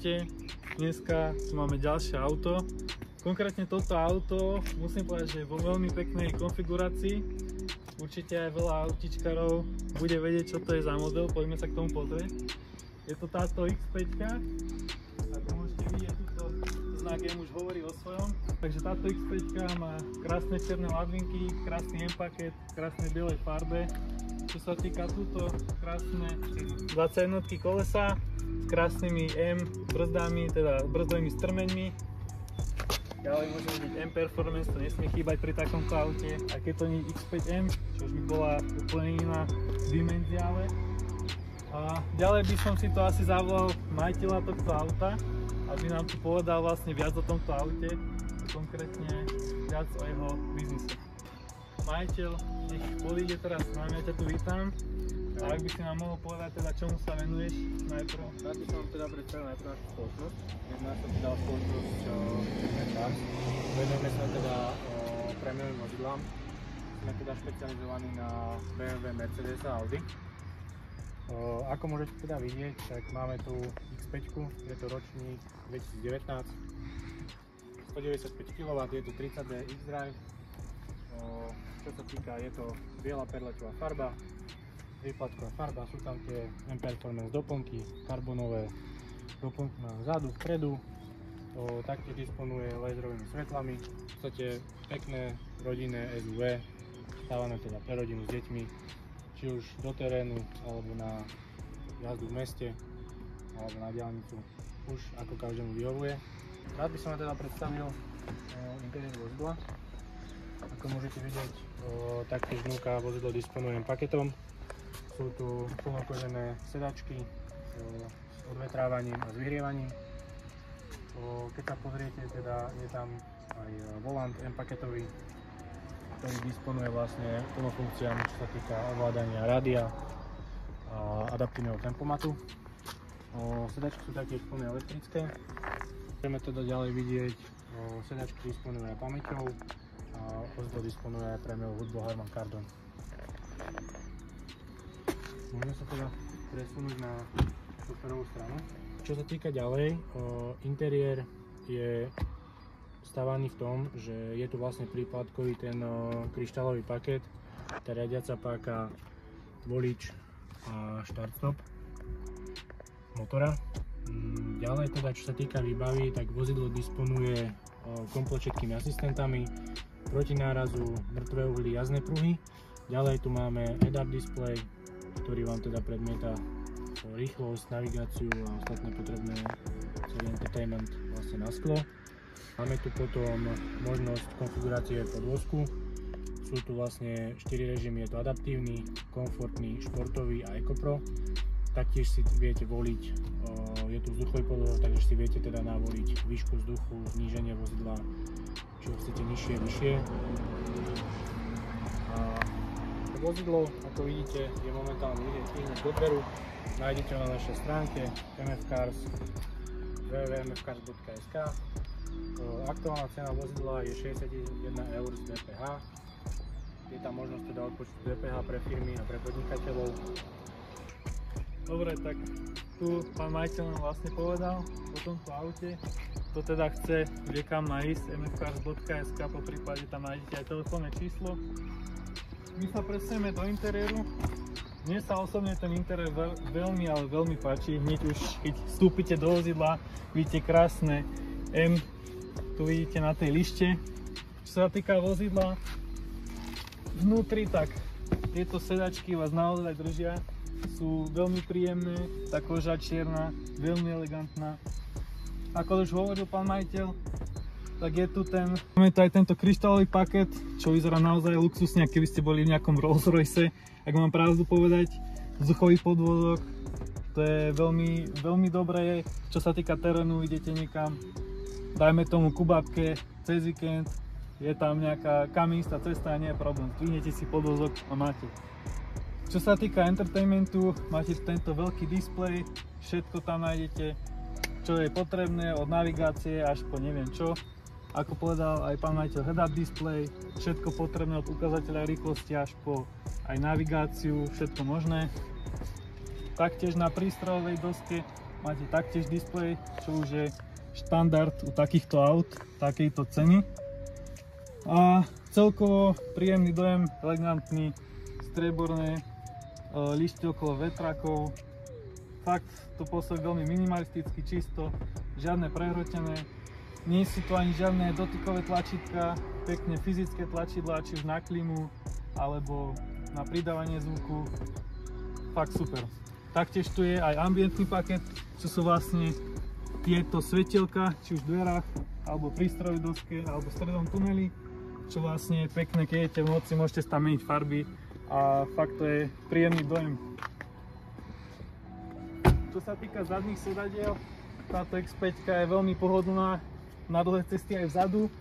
Ahojte, dneska tu máme ďalšie auto. Konkrétne toto auto musím povedať, že je vo veľmi peknej konfigurácii. Určite aj veľa autičkarov bude vedieť, čo to je za model, poďme sa k tomu pozrieť. Je to táto X5, ako môžete vidieť, túto znak M už hovorí o svojom. Takže táto X5 má krásne čierne ladvinky, krásny M-paket, krásne bielej farbe. Čo sa týka túto krásne 21 kolesa s krásnymi M brzdami, teda brzdovými strmeňmi. Ďalej môže byť M Performance, to nesmie chýbať pri takomto aute, aj keď to nie je X5M, čo už by bola úplne iná dimenzia. A ďalej by som si to asi zavolal majiteľa tohto auta, aby nám tu povedal vlastne viac o tomto aute, konkrétne viac o jeho biznise. Majiteľ, nech podíde teraz s nami, ja ťa tu vítam. A ak by si nám mohol povedať teda, čomu sa venuješ najprv? Rád by som vám teda predstavil najprv našu spoločnosť. Jedná sa teda o spoločnosť Cars. Venujeme sa teda prémiovým vozidlám. Sme teda špecializovaní na BMW, Mercedes a Audi. Ako môžete teda vidieť, tak máme tu X5, je to ročník 2019. 195 kW, je tu 30D X-Drive. Čo sa týka, je to biela perleťová farba, výpadková farba, sú tam tie M-Performance doplnky, karbonové doplnky na vzadu, vpredu, taktiež disponuje laserovými svetlami, v podstate pekné rodinné SUV, stávame teda pre rodinu s deťmi, či už do terénu, alebo na jazdu v meste, alebo na diaľnicu, už ako každému vyhovuje. Rád by som vám teda predstavil interiér vozidla. Ako môžete vidieť, taktiež vnúka vozidlo disponuje paketom. Sú tu plnokožené sedačky s odvetrávaním a s vyhrievaním. Keď sa pozriete, teda je tam aj volant M-paketový, ktorý disponuje vlastne plnofunkciami, čo sa týka ovládania rádia a adaptívneho tempomatu. Sedačky sú taktiež plne elektrické. Budeme teda ďalej vidieť, sedačky disponujú aj pamäťou. Vozidlo disponuje aj prémiovou hudbou Harman Kardon. Môžeme sa teda presunúť na šoferovú stranu. Čo sa týka ďalej, interiér je stavaný v tom, že je tu vlastne prípadkový ten kryštálový paket, tá riadiaca páka, volič a štart-stop motora. Ďalej teda, čo sa týka výbavy, tak vozidlo disponuje komplet všetkými asistentami, proti nárazu, mŕtve uhly, jazdné pruhy. Ďalej tu máme head-up display, ktorý vám teda predmieta rýchlosť, navigáciu a ostatné potrebné celý entertainment vlastne na sklo. Máme tu potom možnosť konfigurácie podvozku. Sú tu vlastne 4 režimy, je to adaptívny, komfortný, športový a EcoPro. Taktiež si viete voliť, je tu vzduchový podvozok, takže si viete teda navoliť výšku vzduchu, zníženie vozidla, či ho chcete nižšie, vyššie. Vozidlo, ako vidíte, je momentálne vyhneť do dveru. Nájdete ho na našej stránke mfcars www.mfcars.sk. Aktuálna cena vozidla je 61 € z DPH. Je tam možnosť teda odpočtu DPH pre firmy a pre podnikateľov. Dobre, tak tu pán majiteľ nám vlastne povedal o tomto aute. Kto teda chce, vie kam má ísť, mfcars.sk, po prípade tam nájdete aj telefónne číslo. My sa presunieme do interiéru. Mne sa osobne ten interiér veľmi, ale veľmi páči. Hneď už keď vstúpite do vozidla, vidíte krásne M, tu vidíte na tej lište. Čo sa týka vozidla, vnútri, tak tieto sedačky vás naozaj držia. Sú veľmi príjemné, tá koža čierna, veľmi elegantná. Ako už hovoril pán majiteľ, tak je tu máme tu aj tento kryštálový paket, čo vyzerá naozaj luxusne, ak keby ste boli v nejakom Rolls Royce, ak mám pravdu povedať. Vzduchový podvozok, to je veľmi, veľmi dobré, čo sa týka terénu, idete niekam, dajme tomu ku babke, cez víkend, je tam nejaká kamienistá cesta, nie je problém, zdvihnete si podvozok a máte. Čo sa týka entertainmentu, máte tento veľký displej, všetko tam nájdete, čo je potrebné, od navigácie až po neviem čo. Ako povedal aj pán majiteľ, head-up display, všetko potrebné od ukazateľa rýchlosti až po aj navigáciu, všetko možné. Taktiež na prístrojovej doske máte taktiež displej, čo už je štandard u takýchto aut, takejto ceny. A celkovo príjemný dojem, elegantný, strieborné lišty okolo vetrakov. Fakt to pôsobí veľmi minimalisticky, čisto, žiadne prehrotené. Nie sú tu ani žiadne dotykové tlačítka, pekne fyzické tlačidlá, či už na klímu alebo na pridávanie zvuku. Fakt super. Taktiež tu je aj ambientný paket, čo sú vlastne tieto svetielka, či už v dverách, alebo pri strojovej doske, alebo v strednom tuneli, čo vlastne je pekné, keď idete v noci, môžete tam meniť farby a fakt to je príjemný dojem. Čo sa týka zadných sedadiel, táto X5 je veľmi pohodlná na dlhé cesty aj vzadu.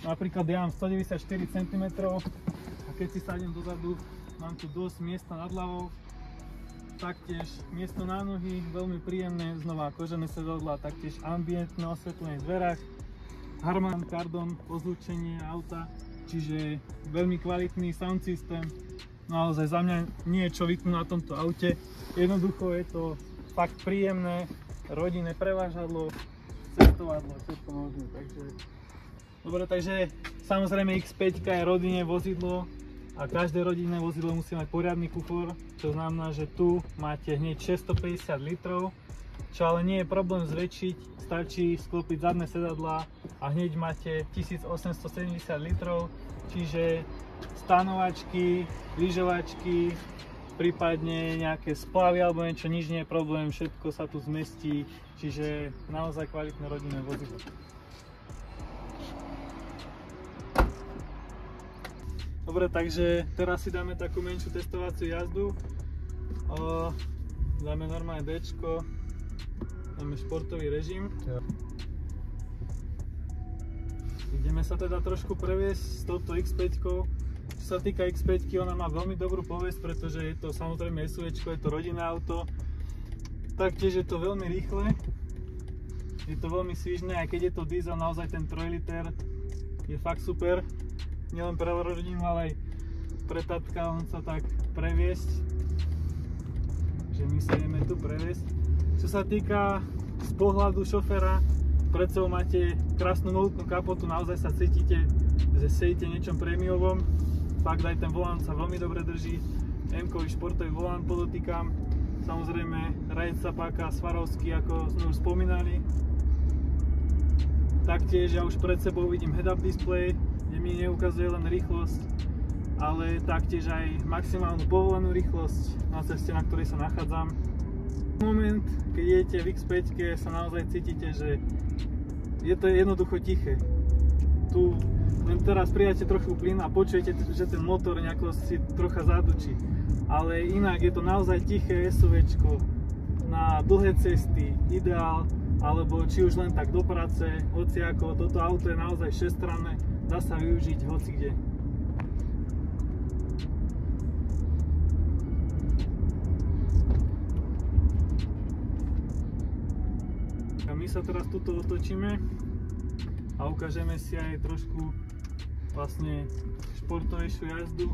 Napríklad ja mám 194 cm a keď si sadnem dozadu, mám tu dosť miesta nad hlavou. Taktiež miesto na nohy, veľmi príjemné, znova kožené sedadlá, taktiež ambientné osvetlenie v dverách, Harman Kardon ozvučenie auta, čiže veľmi kvalitný sound systém. Naozaj za mňa nie je čo vypnúť na tomto aute, jednoducho je to fakt príjemné, rodinné prevážadlo, cestovadlo, všetko možné, takže dobre, takže samozrejme X5 je rodinné vozidlo a každé rodinné vozidlo musí mať poriadny kufor, čo znamená, že tu máte hneď 650 litrov, čo ale nie je problém zväčšiť, stačí sklopiť zadné sedadlá a hneď máte 1870 litrov, čiže stanovačky, lyžovačky, prípadne nejaké splavy alebo niečo, nič nie je problém, všetko sa tu zmestí, čiže naozaj kvalitné rodinné vozidlo. Dobre, takže teraz si dáme takú menšiu testovaciu jazdu. Dáme normálne Bčko, dáme športový režim. Ideme sa teda trošku previesť s touto X5-kou. Čo sa týka X5-ky, ona má veľmi dobrú povesť, pretože je to samozrejme SUVčko, je to rodinné auto. Taktiež je to veľmi rýchle, je to veľmi svižné, aj keď je to diesel, naozaj ten 3 liter je fakt super. Nielen pre rodinu, ale aj pre tatka, on sa tak previesť, že my sa ideme tu previesť. Čo sa týka z pohľadu šoféra, pred sebou máte krásnu mohutnú kapotu, naozaj sa cítite, že sedíte niečom prémiovom. Fakt aj ten volant sa veľmi dobre drží, M-kový športový volant podotýkam. Samozrejme rajca páka Swarovski, ako sme už spomínali. Taktiež ja už pred sebou vidím head-up display, kde mi neukazuje len rýchlosť, ale taktiež aj maximálnu povolenú rýchlosť na ceste, na ktorej sa nachádzam. Moment, keď idete v X5, sa naozaj cítite, že je to jednoducho tiché. Tu len teraz pridáte trochu plyn a počujete, že ten motor nejako si trocha zadučí. Ale inak je to naozaj tiché SUVčko na dlhé cesty, ideál, alebo či už len tak do práce, hociako. Toto auto je naozaj 6-stranné, dá sa využiť hocikde. A my sa teraz tuto otočíme a ukážeme si aj trošku vlastne športovejšiu jazdu.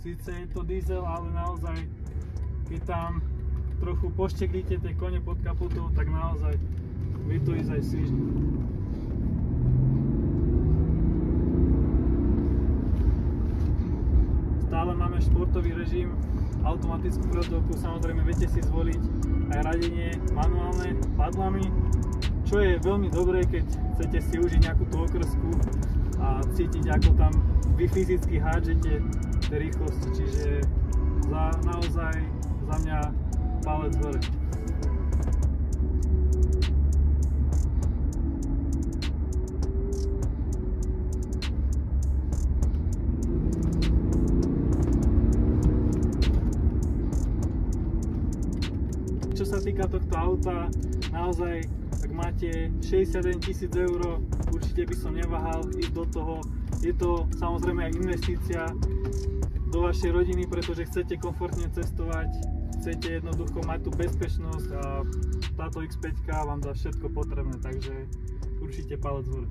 Sice je to diesel, ale naozaj keď tam trochu pošteklíte tie kone pod kapotou, tak naozaj vie to ísť aj svižne. Stále máme športový režim, automatickú prevodovku, samozrejme viete si zvoliť aj radenie manuálne padlami, čo je veľmi dobré, keď chcete si užiť nejakú tú okrsku a cítiť, ako tam vy fyzicky hádžete tie rýchlosti, čiže naozaj za mňa palec hore. Čo sa týka tohto auta, naozaj, ak máte 61 000 eur, určite by som neváhal ísť do toho. Je to samozrejme aj investícia do vašej rodiny, pretože chcete komfortne cestovať, chcete jednoducho mať tú bezpečnosť a táto X5 vám dá všetko potrebné, takže určite palec hore.